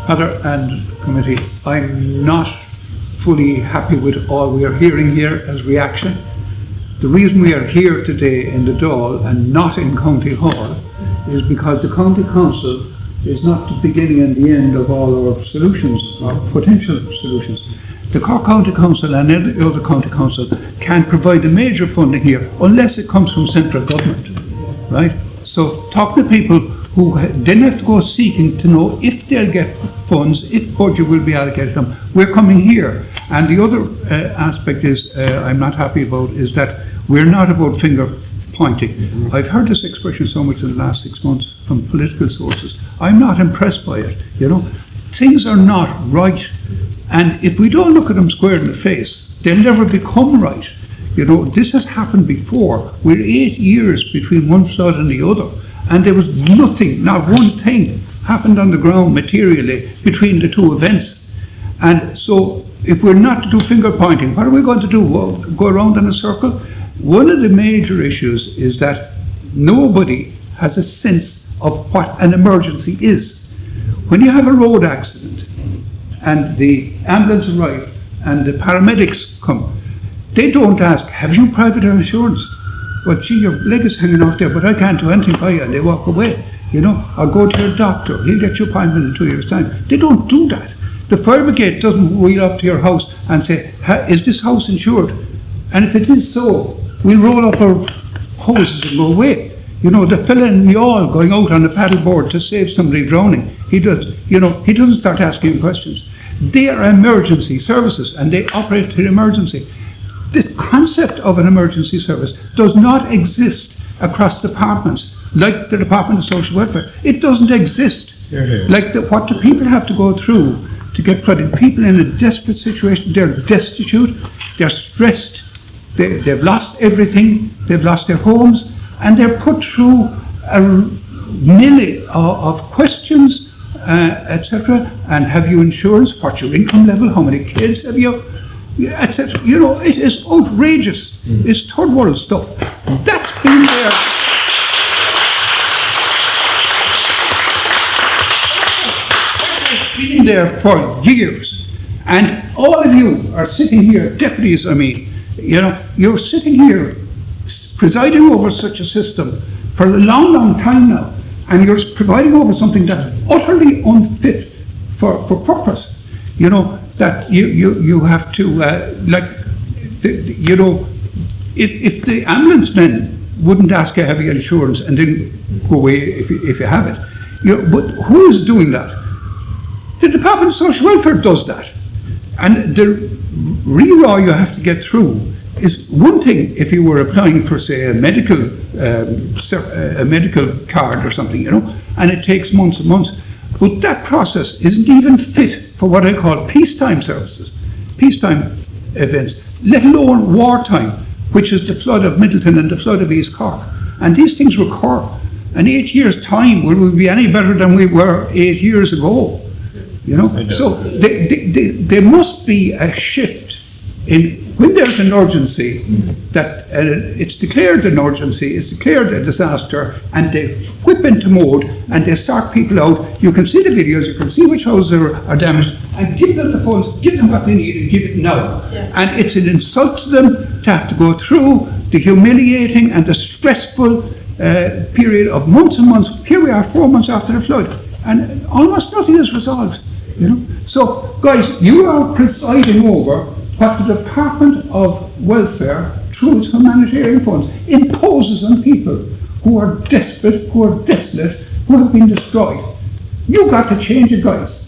Heather and committee, I'm not fully happy with all we are hearing here as reaction. The reason we are here today in the Dail and not in County Hall is because the County Council is not the beginning and the end of all our solutions or potential solutions. The Cork County Council and any other county council can provide the major funding here unless it comes from central government, right? So talk to people who then have to go seeking to know if they'll get funds, if budget will be allocated to them. We're coming here. And the other aspect is, I'm not happy about, is that we're not about finger pointing. I've heard this expression so much in the last 6 months from political sources. I'm not impressed by it, you know. Things are not right. And if we don't look at them square in the face, they'll never become right. You know, this has happened before. We're 8 years between one flood and the other. And there was nothing, not one thing, happened on the ground materially between the two events. And so, if we're not to do finger pointing, what are we going to do? Well, go around in a circle? One of the major issues is that nobody has a sense of what an emergency is. When you have a road accident and the ambulance arrives and the paramedics come, they don't ask, have you private insurance? Well, gee, your leg is hanging off there, but I can't do anything for you, and they walk away. You know, or go to your doctor, he'll get your appointment in 2 years' time. They don't do that. The fire brigade doesn't wheel up to your house and say, is this house insured? And if it is so, we'll roll up our hoses and go away. You know, the fella in Yall going out on a paddleboard to save somebody drowning, he doesn't start asking questions. They are emergency services and they operate to the emergency. The concept of an emergency service does not exist across departments, like the Department of Social Welfare. It doesn't exist. Like what do people have to go through to get flooded? People in a desperate situation, they're destitute, they're stressed, they've lost everything, they've lost their homes, and they're put through a million of questions, etc. And have you insurance? What's your income level? How many kids have you? Etc. You know, it is outrageous. It's third world stuff. That's been there. It's been there for years. And all of you are sitting here, deputies, I mean, you know, you're sitting here presiding over such a system for a long, long time now, and you're presiding over something that's utterly unfit for purpose. You know, that you have to, you know, if the ambulance men wouldn't ask you have you insurance and then go away if you have it, you know, but who is doing that? The Department of Social Welfare does that. And the re-raw you have to get through is one thing if you were applying for, say, a medical card or something, you know, and it takes months and months. But that process isn't even fit for what I call peacetime services, peacetime events, let alone wartime, which is the flood of Middleton and the flood of East Cork. And these things recur. And 8 years' time, will we be any better than we were 8 years ago? You know? So there must be a shift in when there's an urgency, that it's declared an emergency, it's declared a disaster, and they whip into mode and they start people out. You can see the videos, you can see which houses are damaged, and give them the funds, give them what they need, and give it now. Yeah. And it's an insult to them to have to go through the humiliating and the stressful period of months and months. Here we are 4 months after the flood, and almost nothing is resolved. You know. So, guys, you are presiding over what the Department of Welfare, through its humanitarian funds, imposes on people who are desperate, who are desolate, who have been destroyed. You've got to change it, guys.